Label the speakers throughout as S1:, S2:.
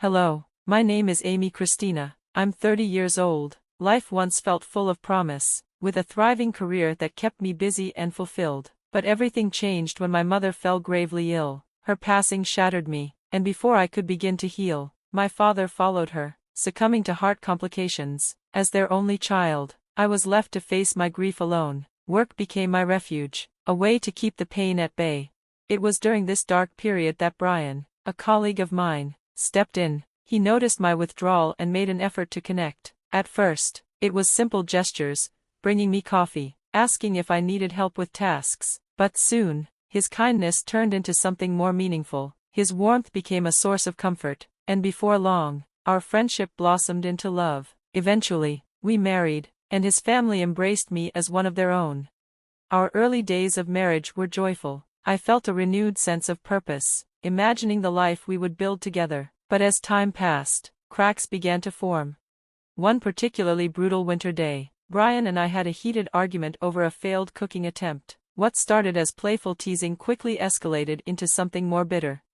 S1: Hello, my name is Christina. I'm 30 years old. Life once felt full of promise, with a thriving career that kept me busy and fulfilled. But everything changed when my mother fell gravely ill. Her passing shattered me, and before I could begin to heal, my father followed her, succumbing to heart complications. As their only child, I was left to face my grief alone. Work became my refuge, a way to keep the pain at bay. It was during this dark period that Brian, a colleague of mine, stepped in. He noticed my withdrawal and made an effort to connect. At first, it was simple gestures, bringing me coffee, asking if I needed help with tasks. But soon, his kindness turned into something more meaningful. His warmth became a source of comfort, and before long, our friendship blossomed into love. Eventually, we married, and his family embraced me as one of their own. Our early days of marriage were joyful. I felt a renewed sense of purpose, imagining the life we would build together. But as time passed, cracks began to form. One particularly brutal winter day, Brian and I had a heated argument over a failed cooking attempt. What started as playful teasing quickly escalated into something more bitter.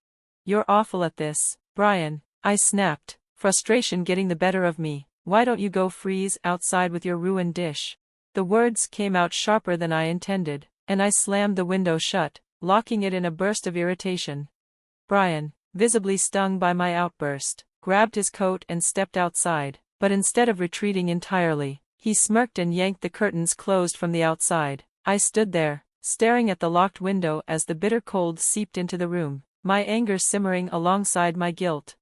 S1: "You're awful at this, Brian," I snapped, frustration getting the better of me. "Why don't you go freeze outside with your ruined dish?" The words came out sharper than I intended, and I slammed the window shut, locking it in a burst of irritation. Brian, visibly stung by my outburst, grabbed his coat and stepped outside, but instead of retreating entirely, he smirked and yanked the curtains closed from the outside. I stood there, staring at the locked window as the bitter cold seeped into the room, my anger simmering alongside my guilt.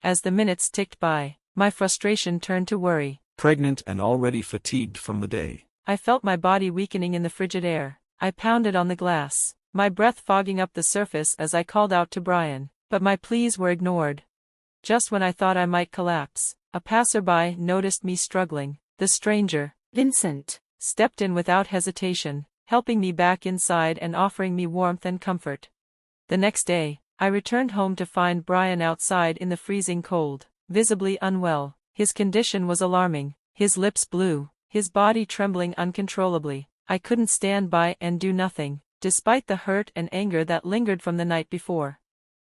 S1: As the minutes ticked by, my frustration turned to worry.
S2: Pregnant and already fatigued from the day,
S1: I felt my body weakening in the frigid air. I pounded on the glass, my breath fogging up the surface as I called out to Brian, but my pleas were ignored. Just when I thought I might collapse, a passerby noticed me struggling. The stranger, Vincent, stepped in without hesitation, helping me back inside and offering me warmth and comfort. The next day, I returned home to find Brian outside in the freezing cold, visibly unwell. His condition was alarming, his lips blue, his body trembling uncontrollably. I couldn't stand by and do nothing, despite the hurt and anger that lingered from the night before.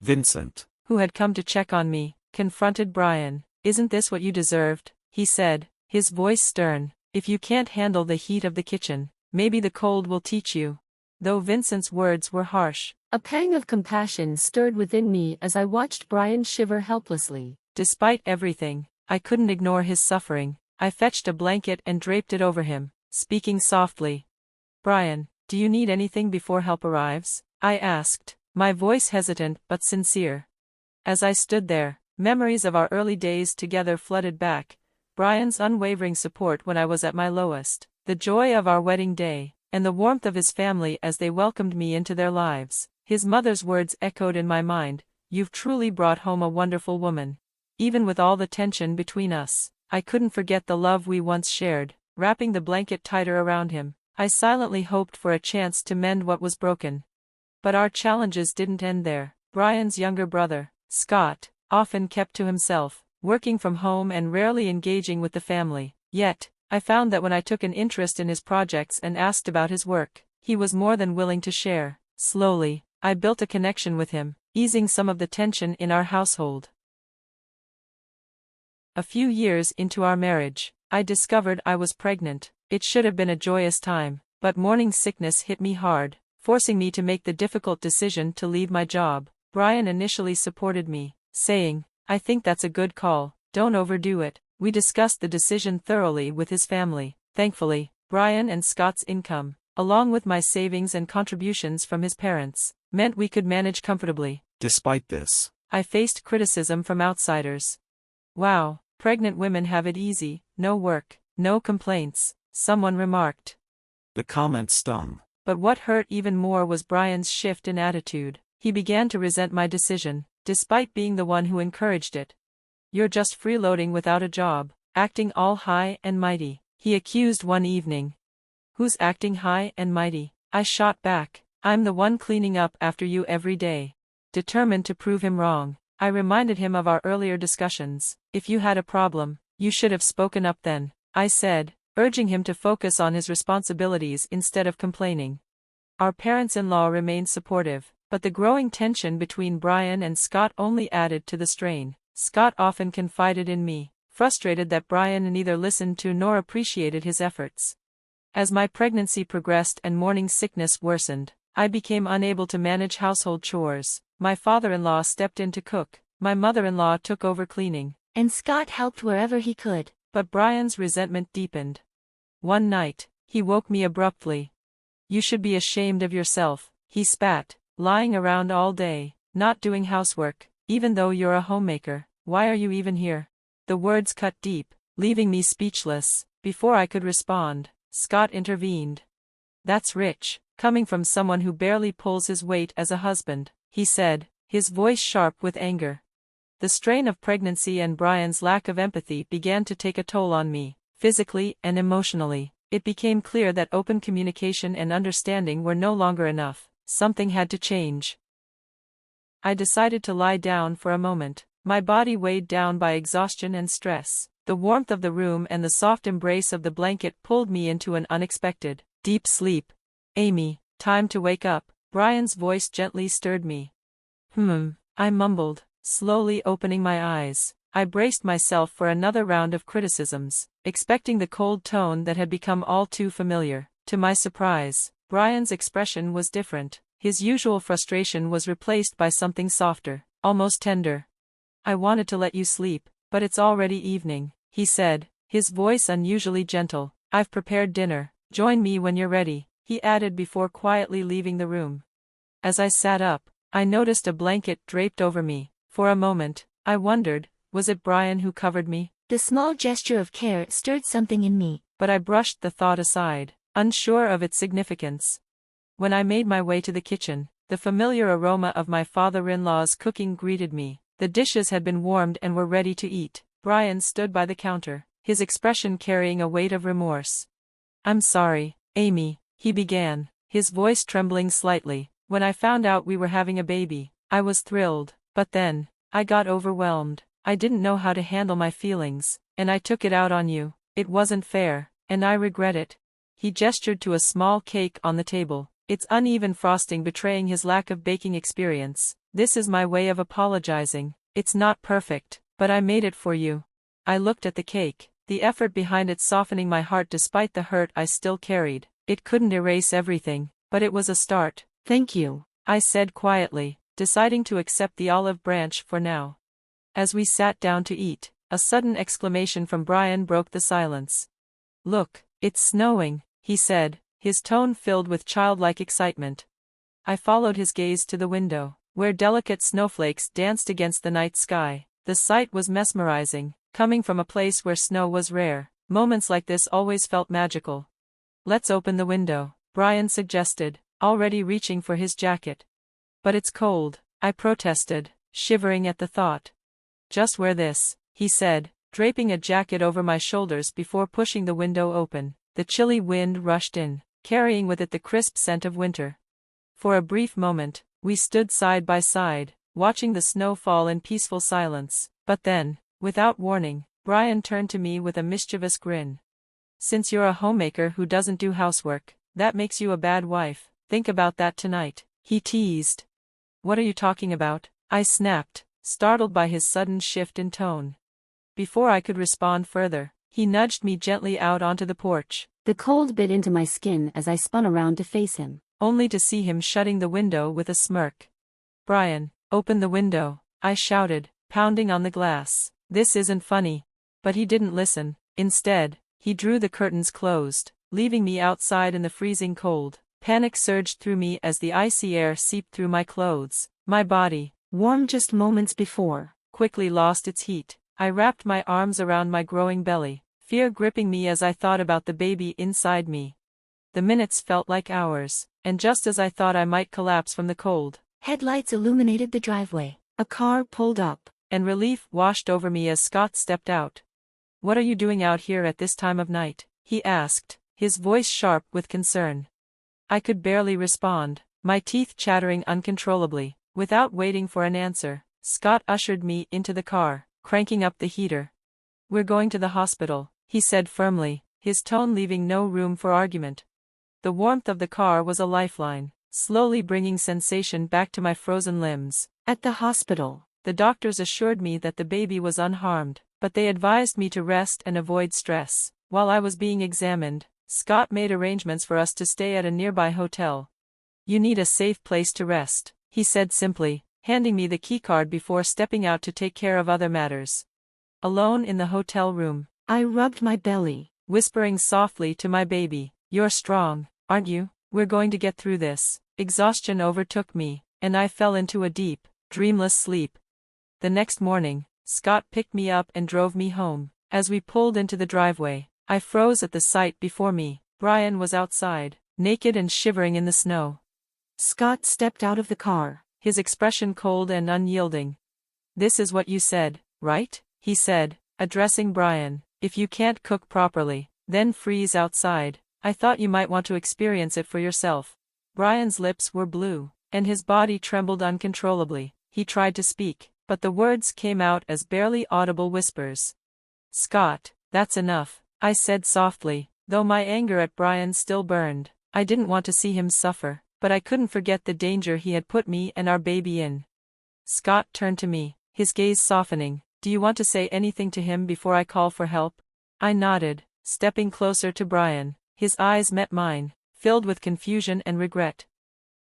S2: Vincent,
S1: who had come to check on me, confronted Brian. "Isn't this what you deserved?" he said, his voice stern. "If you can't handle the heat of the kitchen, maybe the cold will teach you." Though Vincent's words were harsh,
S3: a pang of compassion stirred within me as I watched Brian shiver helplessly.
S1: Despite everything, I couldn't ignore his suffering. I fetched a blanket and draped it over him, speaking softly. "Brian, do you need anything before help arrives?" I asked, my voice hesitant but sincere. As I stood there, memories of our early days together flooded back. Brian's unwavering support when I was at my lowest, the joy of our wedding day, and the warmth of his family as they welcomed me into their lives. His mother's words echoed in my mind, "You've truly brought home a wonderful woman." Even with all the tension between us, I couldn't forget the love we once shared. Wrapping the blanket tighter around him, I silently hoped for a chance to mend what was broken. But our challenges didn't end there. Brian's younger brother, Scott, often kept to himself, working from home and rarely engaging with the family. Yet, I found that when I took an interest in his projects and asked about his work, he was more than willing to share. Slowly, I built a connection with him, easing some of the tension in our household. A few years into our marriage, I discovered I was pregnant. It should have been a joyous time, but morning sickness hit me hard, forcing me to make the difficult decision to leave my job. Brian initially supported me, saying, "I think that's a good call, don't overdo it." We discussed the decision thoroughly with his family. Thankfully, Brian and Scott's income, along with my savings and contributions from his parents, meant we could manage comfortably.
S2: Despite this,
S1: I faced criticism from outsiders. "Wow, pregnant women have it easy, no work, no complaints," someone remarked.
S2: The comment stung.
S1: But what hurt even more was Brian's shift in attitude. He began to resent my decision, despite being the one who encouraged it. "You're just freeloading without a job, acting all high and mighty," he accused one evening. "Who's acting high and mighty?" I shot back. "I'm the one cleaning up after you every day." Determined to prove him wrong, I reminded him of our earlier discussions. "If you had a problem, you should have spoken up then," I said, urging him to focus on his responsibilities instead of complaining. Our parents-in-law remained supportive, but the growing tension between Brian and Scott only added to the strain. Scott often confided in me, frustrated that Brian neither listened to nor appreciated his efforts. As my pregnancy progressed and morning sickness worsened, I became unable to manage household chores. My father-in-law stepped in to cook, my mother-in-law took over cleaning,
S3: and Scott helped wherever he could.
S1: But Brian's resentment deepened. One night, he woke me abruptly. "You should be ashamed of yourself," he spat, "lying around all day, not doing housework, even though you're a homemaker. Why are you even here?" The words cut deep, leaving me speechless. Before I could respond, Scott intervened. "That's rich, coming from someone who barely pulls his weight as a husband," he said, his voice sharp with anger. The strain of pregnancy and Brian's lack of empathy began to take a toll on me, physically and emotionally. It became clear that open communication and understanding were no longer enough. Something had to change. I decided to lie down for a moment, my body weighed down by exhaustion and stress. The warmth of the room and the soft embrace of the blanket pulled me into an unexpected, deep sleep. "Amy, time to wake up," Brian's voice gently stirred me. I mumbled, slowly opening my eyes. I braced myself for another round of criticisms, expecting the cold tone that had become all too familiar. To my surprise, Brian's expression was different. His usual frustration was replaced by something softer, almost tender. "I wanted to let you sleep, but it's already evening," he said, his voice unusually gentle. "I've prepared dinner. Join me when you're ready," he added before quietly leaving the room. As I sat up, I noticed a blanket draped over me. For a moment, I wondered, was it Brian who covered me?
S3: The small gesture of care stirred something in me,
S1: but I brushed the thought aside, unsure of its significance. When I made my way to the kitchen, the familiar aroma of my father-in-law's cooking greeted me. The dishes had been warmed and were ready to eat. Brian stood by the counter, his expression carrying a weight of remorse. "I'm sorry, Amy," he began, his voice trembling slightly. "When I found out we were having a baby, I was thrilled, but then, I got overwhelmed. I didn't know how to handle my feelings, and I took it out on you. It wasn't fair, and I regret it." He gestured to a small cake on the table, its uneven frosting betraying his lack of baking experience. "This is my way of apologizing. It's not perfect, but I made it for you." I looked at the cake, the effort behind it softening my heart despite the hurt I still carried. It couldn't erase everything, but it was a start.
S3: "Thank you,"
S1: I said quietly, deciding to accept the olive branch for now. As we sat down to eat, a sudden exclamation from Brian broke the silence. "Look, it's snowing," he said, his tone filled with childlike excitement. I followed his gaze to the window, where delicate snowflakes danced against the night sky. The sight was mesmerizing, coming from a place where snow was rare. Moments like this always felt magical. "Let's open the window," Brian suggested, already reaching for his jacket. "But it's cold," I protested, shivering at the thought. "Just wear this," he said, draping a jacket over my shoulders before pushing the window open. The chilly wind rushed in, carrying with it the crisp scent of winter. For a brief moment, we stood side by side, watching the snow fall in peaceful silence. But then, without warning, Brian turned to me with a mischievous grin. "Since you're a homemaker who doesn't do housework, that makes you a bad wife. Think about that tonight," he teased. "What are you talking about?" I snapped, startled by his sudden shift in tone. Before I could respond further, he nudged me gently out onto the porch.
S3: The cold bit into my skin as I spun around to face him,
S1: only to see him shutting the window with a smirk. "Brian, open the window," I shouted, pounding on the glass. "This isn't funny." But he didn't listen. Instead, he drew the curtains closed, leaving me outside in the freezing cold. Panic surged through me as the icy air seeped through my clothes. My body,
S3: warm just moments before,
S1: quickly lost its heat. I wrapped my arms around my growing belly, fear gripping me as I thought about the baby inside me. The minutes felt like hours, and just as I thought I might collapse from the cold,
S3: headlights illuminated the driveway. A car pulled up,
S1: and relief washed over me as Scott stepped out. "What are you doing out here at this time of night?" he asked, his voice sharp with concern. I could barely respond, my teeth chattering uncontrollably. Without waiting for an answer, Scott ushered me into the car, cranking up the heater. "We're going to the hospital," he said firmly, his tone leaving no room for argument. The warmth of the car was a lifeline, slowly bringing sensation back to my frozen limbs.
S3: "At the hospital."
S1: The doctors assured me that the baby was unharmed, but they advised me to rest and avoid stress. While I was being examined, Scott made arrangements for us to stay at a nearby hotel. "You need a safe place to rest," he said simply, handing me the keycard before stepping out to take care of other matters. Alone in the hotel room,
S3: I rubbed my belly,
S1: whispering softly to my baby, "You're strong, aren't you? We're going to get through this." Exhaustion overtook me, and I fell into a deep, dreamless sleep. The next morning, Scott picked me up and drove me home. As we pulled into the driveway, I froze at the sight before me. Brian was outside, naked and shivering in the snow.
S3: Scott stepped out of the car,
S1: his expression cold and unyielding. "This is what you said, right?" he said, addressing Brian. "If you can't cook properly, then freeze outside. I thought you might want to experience it for yourself." Brian's lips were blue, and his body trembled uncontrollably. He tried to speak, but the words came out as barely audible whispers. "Scott, that's enough," I said softly, though my anger at Brian still burned. I didn't want to see him suffer, but I couldn't forget the danger he had put me and our baby in. Scott turned to me, his gaze softening. "Do you want to say anything to him before I call for help?" I nodded, stepping closer to Brian. His eyes met mine, filled with confusion and regret.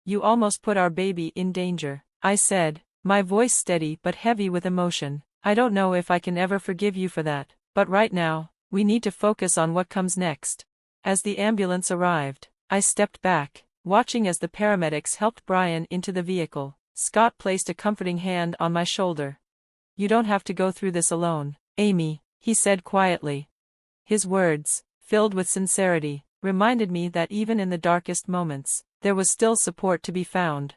S1: "You almost put our baby in danger," I said, my voice steady but heavy with emotion. "I don't know if I can ever forgive you for that, but right now, we need to focus on what comes next." As the ambulance arrived, I stepped back, watching as the paramedics helped Brian into the vehicle. Scott placed a comforting hand on my shoulder. "You don't have to go through this alone, Amy," he said quietly. His words, filled with sincerity, reminded me that even in the darkest moments, there was still support to be found.